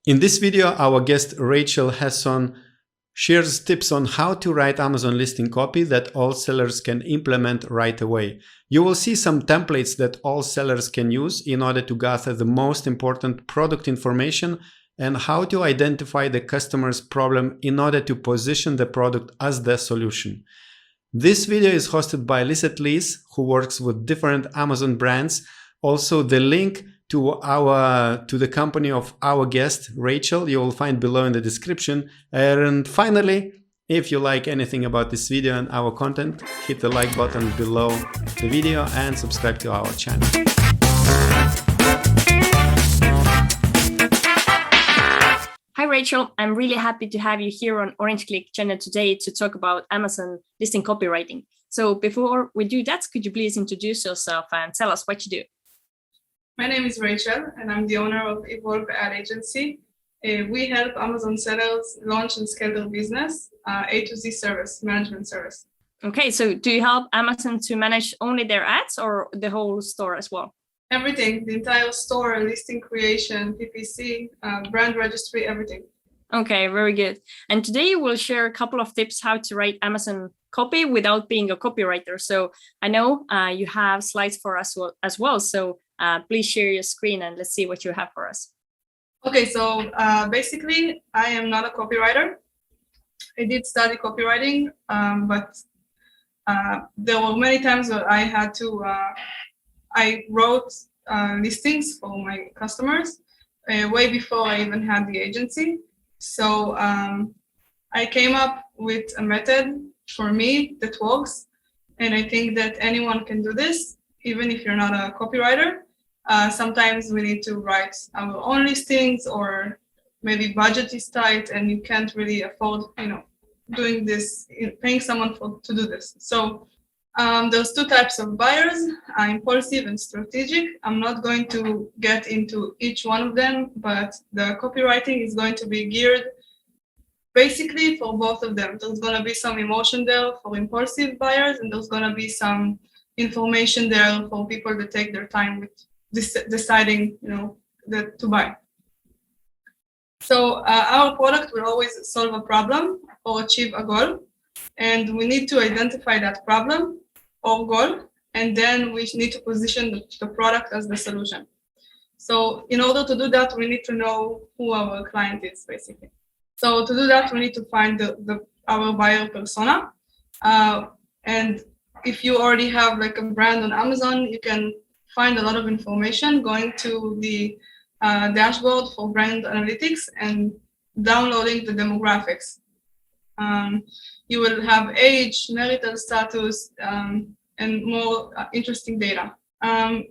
In this video, our guest Rachel Hasson shares tips on how to write Amazon listing copy that all sellers can implement right away. You will see some templates that all sellers can use in order to gather the most important product information and how to identify the customer's problem in order to position the product as the solution. This video is hosted by LISETT LEES, who works with different Amazon brands. Also, the link to the company of our guest Rachel you will find below in the description. And finally, if you like anything about this video and our content, hit the like button below the video and subscribe to our channel. Hi Rachel, I'm really happy to have you here on Orange Klik channel today to talk about Amazon listing copywriting. So before we do that, could you please introduce yourself and tell us what you do? My name is Rachel, and I'm the owner of Evolve Ad Agency. We help Amazon sellers launch and scale their business, A to Z service, management service. Okay, so do you help Amazon to manage only their ads or the whole store as well? Everything, the entire store, listing creation, PPC, brand registry, everything. Okay, very good. And today we'll share a couple of tips how to write Amazon copy without being a copywriter. So I know you have slides for us as well. So please share your screen and let's see what you have for us. Okay, so basically I am not a copywriter. I did study copywriting, but there were many times where I had to, I wrote listings for my customers way before I even had the agency. So I came up with a method for me that works. And I think that anyone can do this, even if you're not a copywriter. Sometimes we need to write our own listings, or maybe budget is tight and you can't really afford, doing this, paying someone to do this. So there's two types of buyers, impulsive and strategic. I'm not going to get into each one of them, but the copywriting is going to be geared basically for both of them. There's going to be some emotion there for impulsive buyers, and there's going to be some information there for people that take their time with deciding, that to buy. So our product will always solve a problem or achieve a goal, and we need to identify that problem or goal, and then we need to position the product as the solution. So in order to do that, we need to know who our client is, basically. So to do that, we need to find our buyer persona. And if you already have like a brand on Amazon, you can find a lot of information going to the dashboard for brand analytics and downloading the demographics. You will have age, marital status, and more interesting data.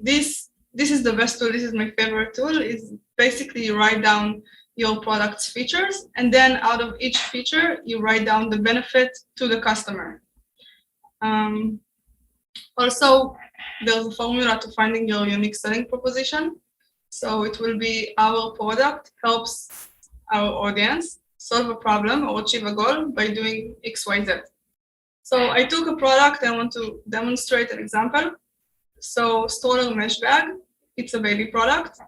This is the best tool. This is my favorite tool. Is basically you write down your product's features, and then out of each feature, you write down the benefit to the customer. Also, there's a formula to finding your unique selling proposition. So it will be our product helps our audience solve a problem or achieve a goal by doing X, Y, Z. So I took a product. I want to demonstrate an example. So stroller mesh bag, it's a baby product.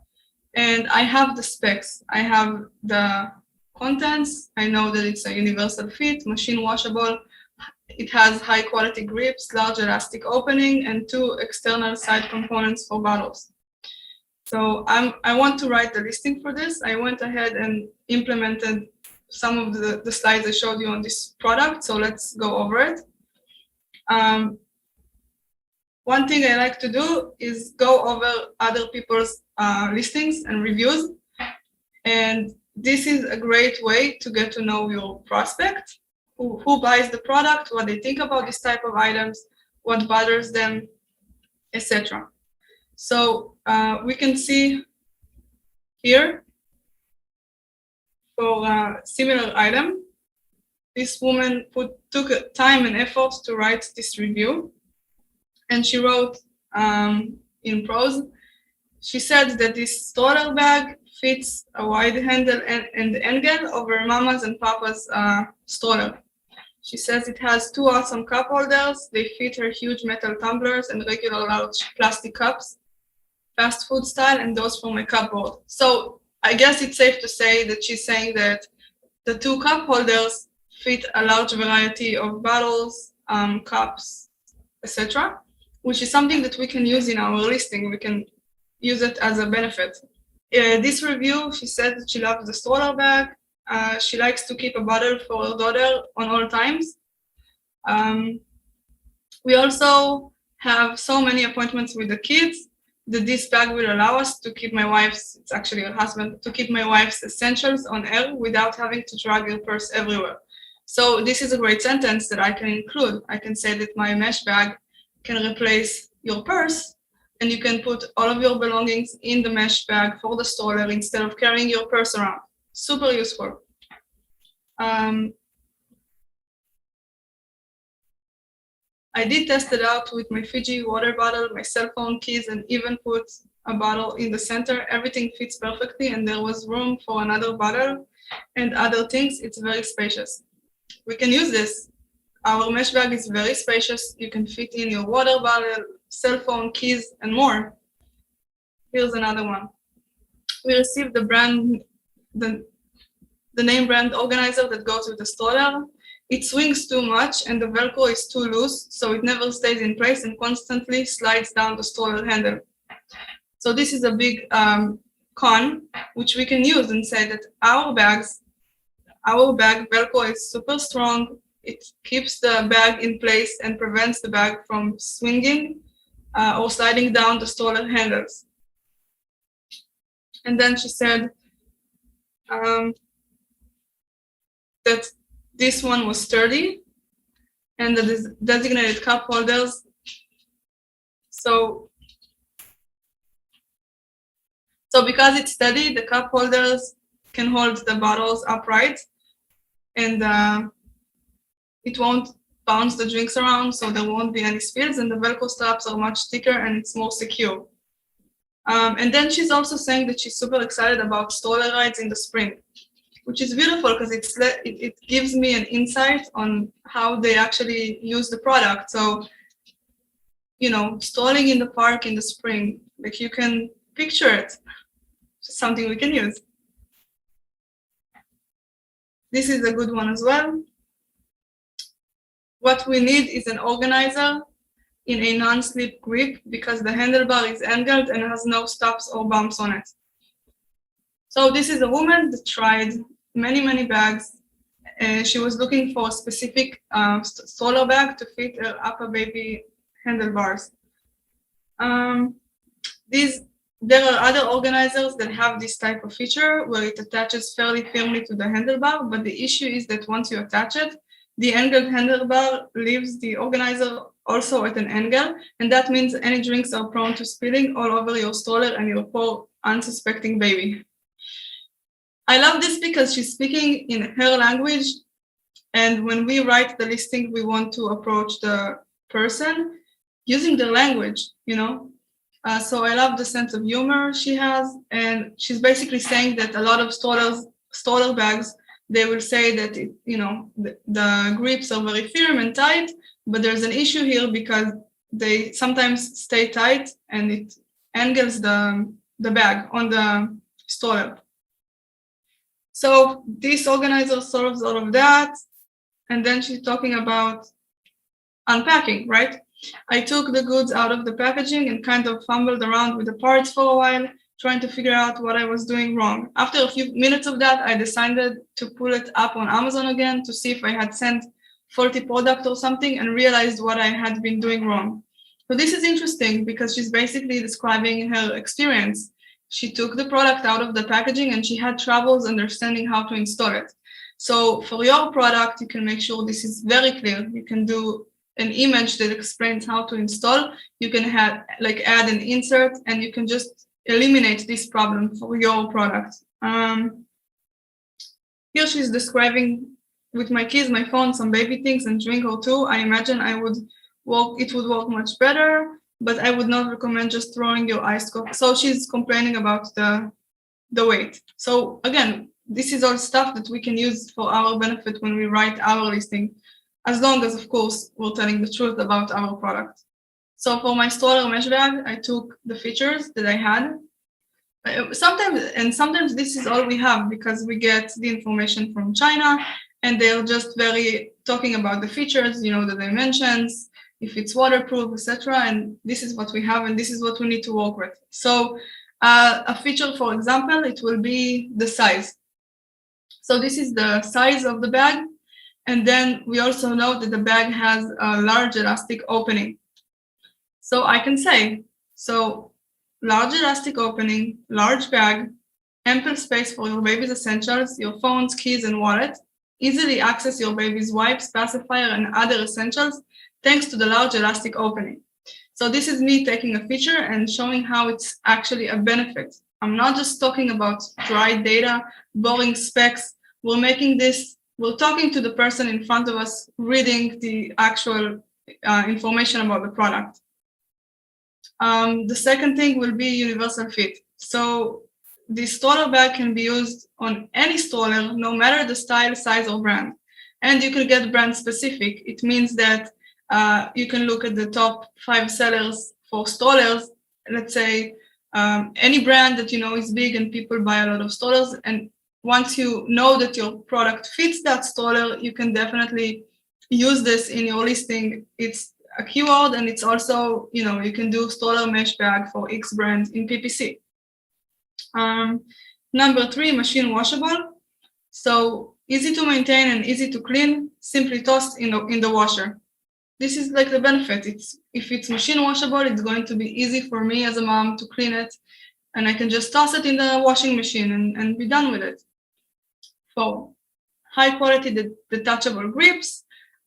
And I have the specs. I have the contents. I know that it's a universal fit, machine washable. It has high quality grips, large elastic opening, and 2 external side components for bottles. So I want to write the listing for this. I went ahead and implemented some of the slides I showed you on this product. So let's go over it. One thing I like to do is go over other people's listings and reviews. And this is a great way to get to know your prospect, who buys the product, what they think about this type of items, what bothers them, etc. So we can see here for a similar item, this woman took time and effort to write this review. And she wrote in prose, she said that this stroller bag fits a wide handle and angle over Mama's and Papa's stroller. She says it has 2 awesome cup holders. They fit her huge metal tumblers and regular large plastic cups, fast food style, and those for my cupboard. So I guess it's safe to say that she's saying that the 2 cup holders fit a large variety of bottles, cups, etc., which is something that we can use in our listing. We can use it as a benefit. This review, she said that she loves the stroller bag. She likes to keep a bottle for her daughter on all times. We also have so many appointments with the kids that this bag will allow us to keep my wife's, it's actually her husband, to keep my wife's essentials on air without having to drag her purse everywhere. So this is a great sentence that I can include. I can say that my mesh bag can replace your purse, and you can put all of your belongings in the mesh bag for the stroller instead of carrying your purse around. Super useful. I did test it out with my Fiji water bottle, my cell phone, keys, and even put a bottle in the center. Everything fits perfectly, and there was room for another bottle and other things. It's very spacious. We can use this. Our mesh bag is very spacious. You can fit in your water bottle, cell phone, keys, and more. Here's another one. We received the name brand organizer that goes with the stroller. It swings too much and the Velcro is too loose, so it never stays in place and constantly slides down the stroller handle. So this is a big con, which we can use and say that our bag Velcro is super strong. It keeps the bag in place and prevents the bag from swinging or sliding down the stroller handles. And then she said that this one was sturdy, and the designated cup holders. So because it's steady, the cup holders can hold the bottles upright, and it won't bounce the drinks around, so there won't be any spills, and the Velcro straps are much thicker and it's more secure. And then she's also saying that she's super excited about stroller rides in the spring, which is beautiful because it gives me an insight on how they actually use the product. So, you know, strolling in the park in the spring, like you can picture it, something we can use. This is a good one as well. What we need is an organizer in a non-slip grip because the handlebar is angled and has no stops or bumps on it. So this is a woman that tried many bags. She was looking for a specific stroller bag to fit her upper baby handlebars. There are other organizers that have this type of feature where it attaches fairly firmly to the handlebar, but the issue is that once you attach it, the angled handlebar leaves the organizer also at an angle, and that means any drinks are prone to spilling all over your stroller and your poor unsuspecting baby. I love this because she's speaking in her language, and when we write the listing, we want to approach the person using their language, you know? So I love the sense of humor she has, and she's basically saying that a lot of stroller bags, they will say that the grips are very firm and tight, but there's an issue here because they sometimes stay tight and it angles the bag on the stroller. So this organizer solves all of that. And then she's talking about unpacking, right? I took the goods out of the packaging and kind of fumbled around with the parts for a while, trying to figure out what I was doing wrong. After a few minutes of that, I decided to pull it up on Amazon again to see if I had sent faulty product or something, and realized what I had been doing wrong. So this is interesting because she's basically describing her experience. She took the product out of the packaging and she had troubles understanding how to install it. So for your product, you can make sure this is very clear. You can do an image that explains how to install. You can add an insert, and you can just eliminate this problem for your product. Here she's describing with my keys, my phone, some baby things, and drink or two. I imagine it would work much better, but I would not recommend just throwing your iced coffee. So she's complaining about the weight. So again, this is all stuff that we can use for our benefit when we write our listing, as long as, of course, we're telling the truth about our product. So for my stroller mesh bag, I took the features that I had. Sometimes this is all we have, because we get the information from China and they're just very talking about the features, you know, the dimensions, if it's waterproof, etc. And this is what we have, and this is what we need to work with. So a feature, for example, it will be the size. So this is the size of the bag. And then we also know that the bag has a large elastic opening. So I can say, so large elastic opening, large bag, ample space for your baby's essentials, your phones, keys, and wallet. Easily access your baby's wipes, pacifier, and other essentials thanks to the large elastic opening. So this is me taking a feature and showing how it's actually a benefit. I'm not just talking about dry data, boring specs. We're making this, we're talking to the person in front of us, reading the actual information about the product. The second thing will be universal fit. So the stroller bag can be used on any stroller, no matter the style, size, or brand. And you can get brand specific. It means that you can look at the top 5 sellers for strollers. Let's say any brand that you know is big and people buy a lot of strollers. And once you know that your product fits that stroller, you can definitely use this in your listing. It's a keyword, and it's also, you know, you can do stroller mesh bag for X brand in PPC. Number 3, machine washable. So easy to maintain and easy to clean, simply tossed in the washer. This is like the benefit. If it's machine washable, it's going to be easy for me as a mom to clean it, and I can just toss it in the washing machine and be done with it. 4, high quality detachable grips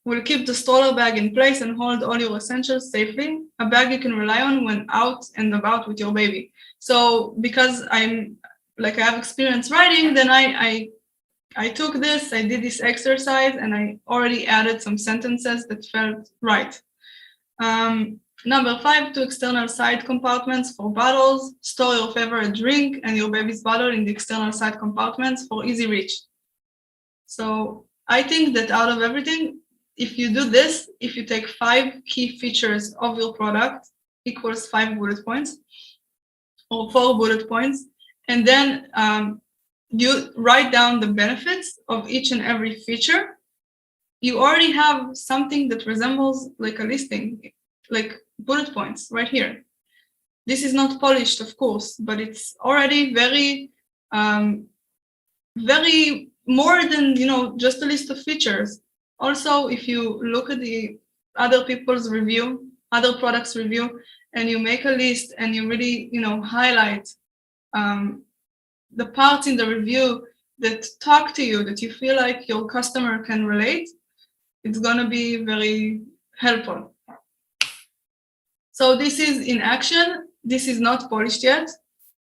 will keep the stroller bag in place and hold all your essentials safely. A bag you can rely on when out and about with your baby. So because I have experience writing, then I took this, I did this exercise, and I already added some sentences that felt right. Number 5, 2 external side compartments for bottles. Store your favorite drink and your baby's bottle in the external side compartments for easy reach. So I think that out of everything, if you do this, if you take 5 key features of your product, equals 5 bullet points or 4 bullet points, and then you write down the benefits of each and every feature, you already have something that resembles like a listing, like bullet points right here. This is not polished, of course, but it's already very, very more than, you know, just a list of features. Also, if you look at the other people's review, other products review, and you make a list and you really, you know, highlight the parts in the review that talk to you, that you feel like your customer can relate, it's going to be very helpful. So this is in action. This is not polished yet,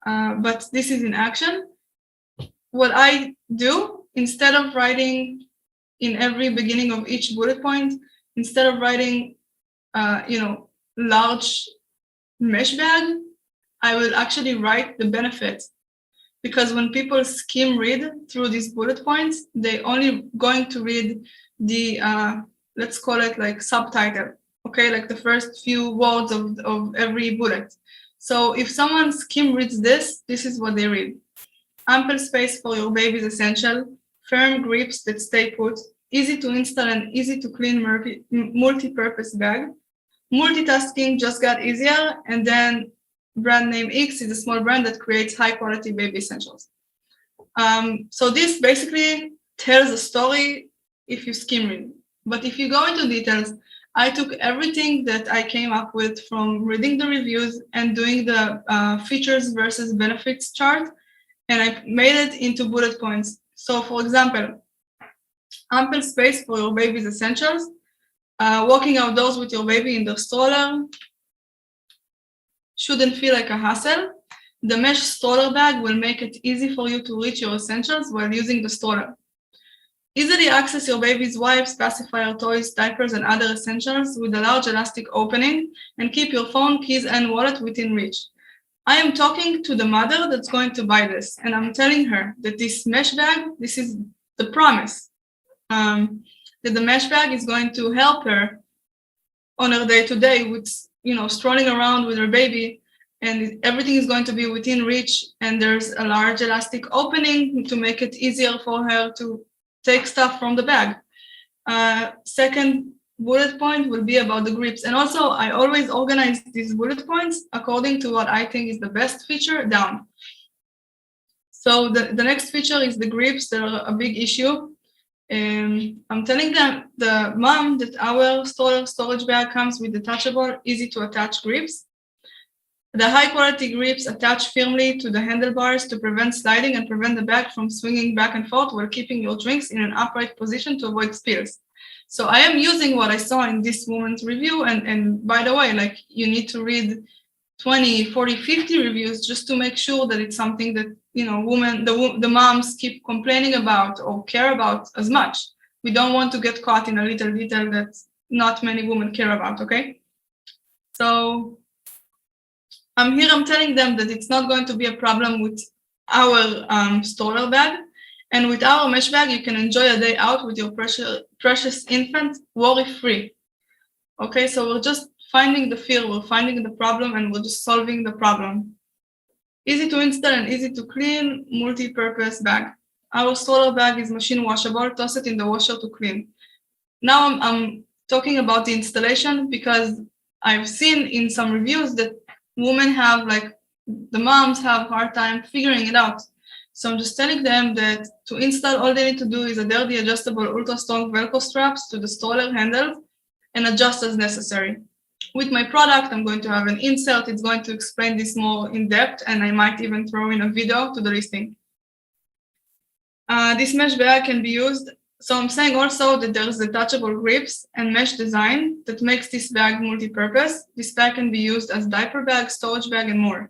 but this is in action. What I do, instead of writing in every beginning of each bullet point, instead of writing, you know, large mesh bag, I will actually write the benefits. Because when people skim read through these bullet points, they only going to read the, let's call it like subtitle, okay? Like the first few words of every bullet. So if someone skim reads this, this is what they read. Ample space for your baby's essential, firm grips that stay put, easy to install and easy to clean multi-purpose bag. Multitasking just got easier, and then brand name X is a small brand that creates high quality baby essentials. So this basically tells a story if you skim read. But if you go into details, I took everything that I came up with from reading the reviews and doing the features versus benefits chart, and I made it into bullet points. So for example, ample space for your baby's essentials, walking outdoors with your baby in the stroller shouldn't feel like a hassle. The mesh stroller bag will make it easy for you to reach your essentials while using the stroller. Easily access your baby's wipes, pacifier, toys, diapers, and other essentials with a large elastic opening, and keep your phone, keys, and wallet within reach. I am talking to the mother that's going to buy this, and I'm telling her that this mesh bag, this is the promise, that the mesh bag is going to help her on her day-to-day with, you know, strolling around with her baby and everything is going to be within reach, and there's a large elastic opening to make it easier for her to take stuff from the bag. Second bullet point will be about the grips. And also, I always organize these bullet points according to what I think is the best feature down. So the next feature is the grips. That are a big issue. I'm telling them, the mom, that our storage bag comes with detachable, easy to attach grips. The high quality grips attach firmly to the handlebars to prevent sliding and prevent the bag from swinging back and forth while keeping your drinks in an upright position to avoid spills. So I am using what I saw in this woman's review. And by the way, like, you need to read 20, 40, 50 reviews just to make sure that it's something that, you know, the moms keep complaining about or care about as much. We don't want to get caught in a little detail that not many women care about, okay? So I'm telling them that it's not going to be a problem with our stroller bag. And with our mesh bag, you can enjoy a day out with your precious infant worry-free. Okay, so we're just finding the fear, we're finding the problem, and we're just solving the problem. Easy to install and easy to clean, multi-purpose bag. Our stroller bag is machine washable. Toss it in the washer to clean. Now I'm talking about the installation, because I've seen in some reviews that women have, like, the moms have a hard time figuring it out. So I'm just telling them that to install, all they need to do is adhere the adjustable ultra strong Velcro straps to the stroller handles and adjust as necessary. With my product, I'm going to have an insert. It's going to explain this more in depth, and I might even throw in a video to the listing. This mesh bag can be used. So I'm saying also that there's detachable grips and mesh design that makes this bag multi-purpose. This bag can be used as diaper bag, storage bag, and more.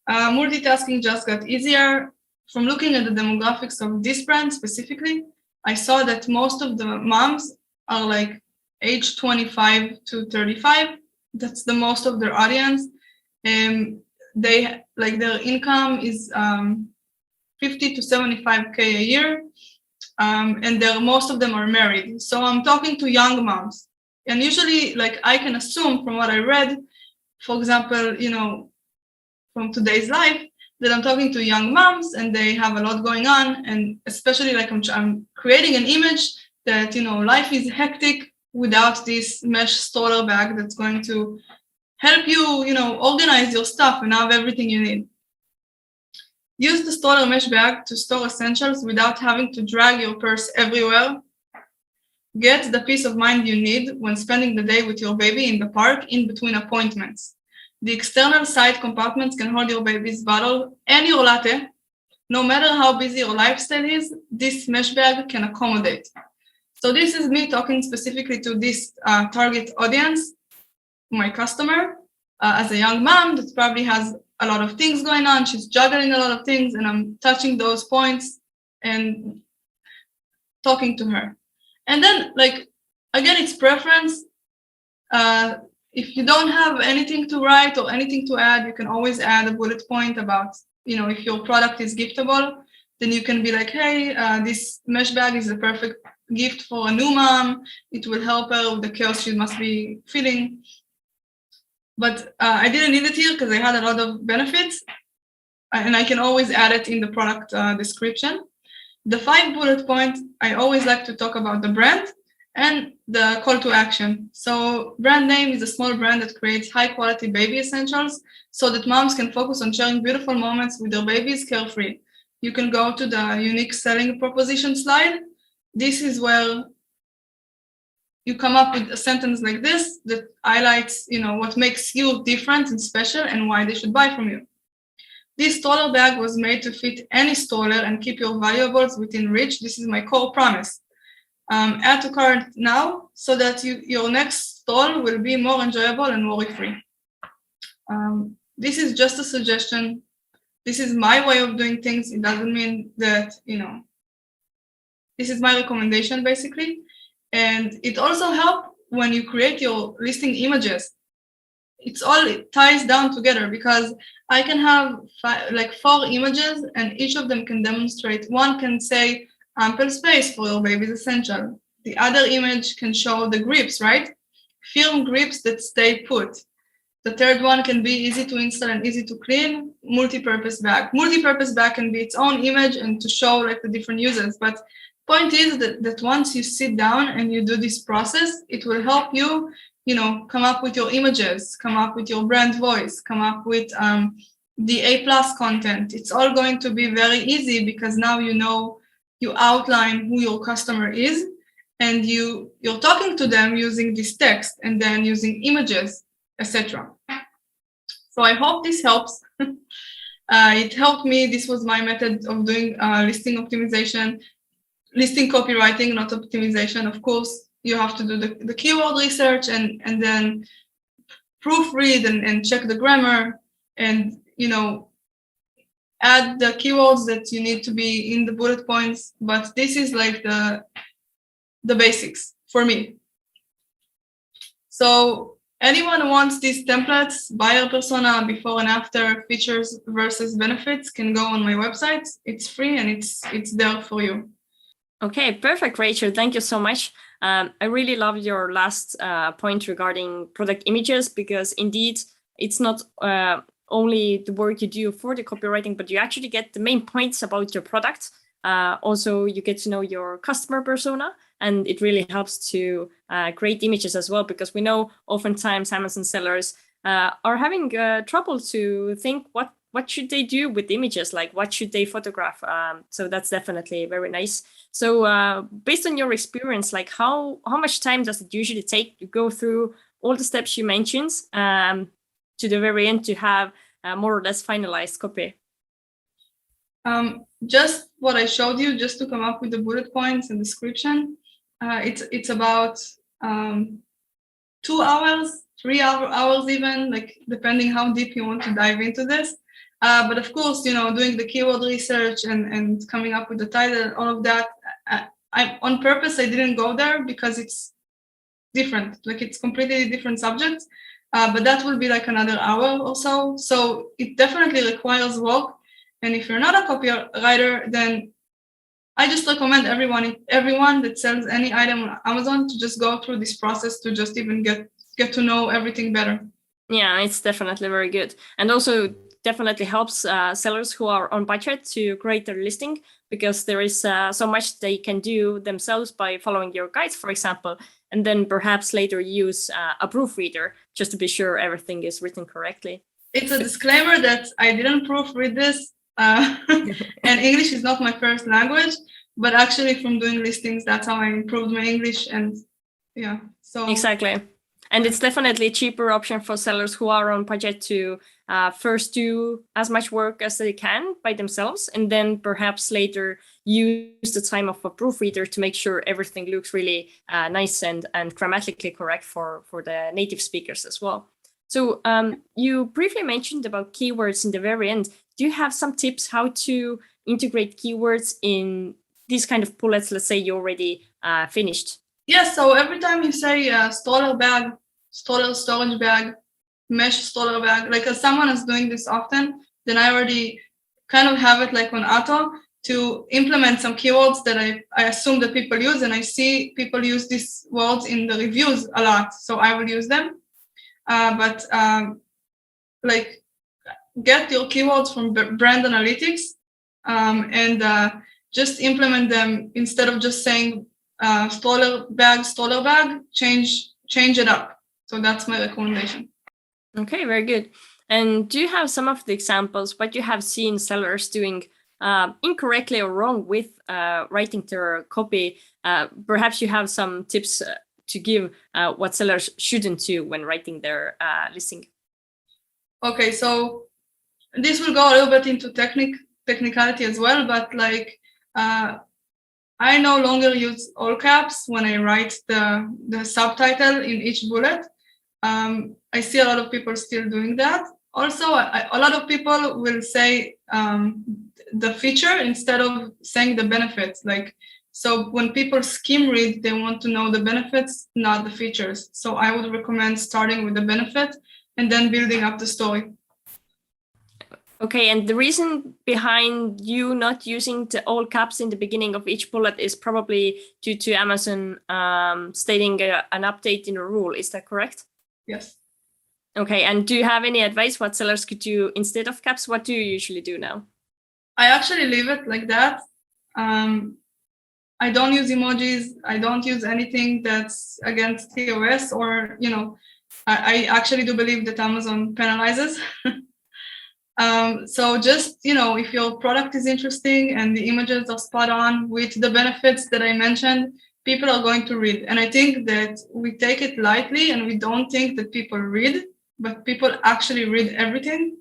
Multitasking just got easier. From looking at the demographics of this brand specifically, I saw that most of the moms are like age 25 to 35. That's the most of their audience. They, like, their income is 50 to 75K a year. And most of them are married. So I'm talking to young moms. And usually, like, I can assume from what I read, for example, you know, from today's life, that I'm talking to young moms and they have a lot going on. And especially, like, I'm creating an image that, you know, life is hectic without this mesh stroller bag that's going to help you, you know, organize your stuff and have everything you need. Use the stroller mesh bag to store essentials without having to drag your purse everywhere. Get the peace of mind you need when spending the day with your baby in the park in between appointments. The external side compartments can hold your baby's bottle and your latte. No matter how busy your lifestyle is, this mesh bag can accommodate. So this is me talking specifically to this target audience, my customer, as a young mom that probably has a lot of things going on. She's juggling a lot of things, and I'm touching those points and talking to her. And then, like, again, it's preference. If you don't have anything to write or anything to add, you can always add a bullet point about, you know, if your product is giftable, then you can be like, hey, this mesh bag is the perfect gift for a new mom. It will help her with the chaos she must be feeling. But I didn't need it here because I had a lot of benefits, and I can always add it in the product description. The 5 bullet points, I always like to talk about the brand and the call to action. So brand name is a small brand that creates high quality baby essentials so that moms can focus on sharing beautiful moments with their babies carefree. You can go to the unique selling proposition slide. This is where you come up with a sentence like this that highlights, you know, what makes you different and special and why they should buy from you. This stroller bag was made to fit any stroller and keep your valuables within reach. This is my core promise. Add to cart now so that your next stroll will be more enjoyable and worry-free. This is just a suggestion. This is my way of doing things. It doesn't mean that, you know, this is my recommendation basically. And it also helps when you create your listing images. It ties down together because I can have 4 images and each of them can demonstrate. One can say ample space for your baby's essential. The other image can show the grips, right? Firm grips that stay put. The third one can be easy to install and easy to clean, multi-purpose bag. Multi-purpose bag can be its own image and to show like the different users. But point is that once you sit down and you do this process, it will help you, come up with your images, come up with your brand voice, come up with the A+ content. It's all going to be very easy because now you outline who your customer is, and you're talking to them using this text and then using images, etc. So I hope this helps. It helped me. This was my method of doing listing optimization, listing copywriting, not optimization. Of course, you have to do the keyword research and then proofread and check the grammar and, add the keywords that you need to be in the bullet points. But this is like the basics for me. So anyone who wants these templates, buyer persona, before and after, features versus benefits, can go on my website. It's free and it's there for you. Okay, perfect, Rachel. Thank you so much. I really loved your last point regarding product images, because indeed it's not only the work you do for the copywriting, but you actually get the main points about your product. Also, you get to know your customer persona, and it really helps to create images as well, because we know oftentimes Amazon sellers are having trouble to think what should they do with images, like what should they photograph. So that's definitely very nice. So based on your experience, like how much time does it usually take to go through all the steps you mentioned to the very end to have more or less finalized copy? Just what I showed you, just to come up with the bullet points and description, it's about 2 hours, 3 hours even, like depending how deep you want to dive into this. But of course, doing the keyword research and coming up with the title, all of that, I on purpose I didn't go there because it's different, like it's completely different subjects. But that will be like another hour or so. So it definitely requires work. And if you're not a copywriter, then I just recommend everyone that sells any item on Amazon to just go through this process to just even get to know everything better. Yeah, it's definitely very good. And also definitely helps sellers who are on budget to create their listing, because there is so much they can do themselves by following your guides, for example, and then perhaps later use a proofreader just to be sure everything is written correctly. It's a disclaimer that I didn't proofread this, and English is not my first language, but actually from doing listings, that's how I improved my English. And yeah, so exactly. And it's definitely a cheaper option for sellers who are on budget to first do as much work as they can by themselves, and then perhaps later use the time of a proofreader to make sure everything looks really nice and grammatically correct for the native speakers as well. So you briefly mentioned about keywords in the very end. Do you have some tips how to integrate keywords in these kind of bullets? Let's say you already finished. Yes, so every time you say stroller bag, stroller storage bag, mesh stroller bag, like as someone is doing this often, then I already kind of have it like on auto to implement some keywords that I assume that people use, and I see people use these words in the reviews a lot, so I will use them. But like get your keywords from brand analytics and just implement them instead of just saying stroller bag, change it up. So that's my recommendation. Okay, very good. And do you have some of the examples what you have seen sellers doing incorrectly or wrong with writing their copy? Perhaps you have some tips to give what sellers shouldn't do when writing their listing. Okay, so this will go a little bit into technicality as well, but like I no longer use all caps when I write the subtitle in each bullet. I see a lot of people still doing that. Also, a lot of people will say the feature instead of saying the benefits. Like, so when people skim read, they want to know the benefits, not the features. So I would recommend starting with the benefit and then building up the story. Okay, and the reason behind you not using the all caps in the beginning of each bullet is probably due to Amazon stating an update in a rule. Is that correct? Yes. Okay, and do you have any advice what sellers could do instead of caps? What do you usually do now? I actually leave it like that. I don't use emojis. I don't use anything that's against TOS, or, you know, I actually do believe that Amazon penalizes. So just, you know, if your product is interesting and the images are spot on with the benefits that I mentioned, people are going to read. And I think that we take it lightly and we don't think that people read, but people actually read everything,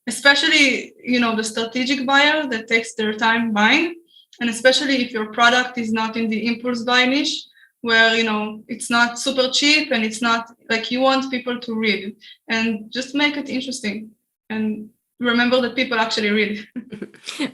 especially, you know, the strategic buyer that takes their time buying. And especially if your product is not in the impulse buy niche, where, you know, it's not super cheap and it's not like, you want people to read, and just make it interesting and remember that people actually read.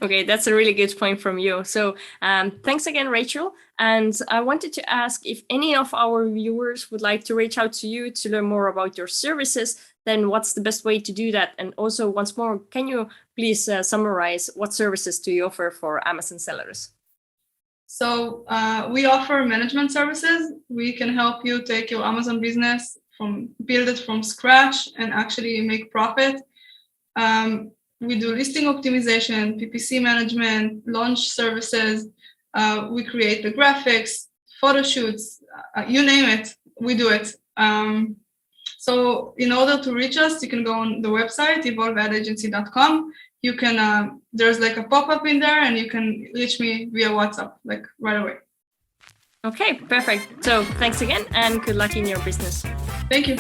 Okay, that's a really good point from you. So thanks again, Rachel. And I wanted to ask if any of our viewers would like to reach out to you to learn more about your services, then what's the best way to do that? And also, once more, can you please summarize what services do you offer for Amazon sellers? So we offer management services. We can help you take your Amazon business build it from scratch and actually make profit. We do listing optimization, PPC management, launch services. We create the graphics, photo shoots, you name it, we do it. So in order to reach us, you can go on the website, evolveadagency.com. You can, there's like a pop-up in there, and you can reach me via WhatsApp, like right away. Okay, perfect. So thanks again and good luck in your business. Thank you.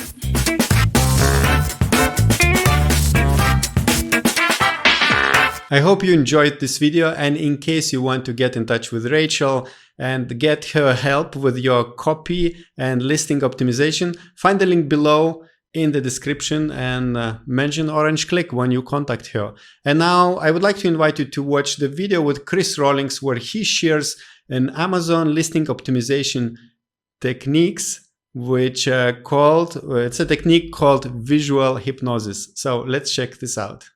I hope you enjoyed this video, and in case you want to get in touch with Rachel and get her help with your copy and listing optimization, find the link below in the description and mention Orange Klik when you contact her. And now I would like to invite you to watch the video with Chris Rawlings, where he shares an Amazon listing optimization techniques, which it's a technique called visual hypnosis. So let's check this out.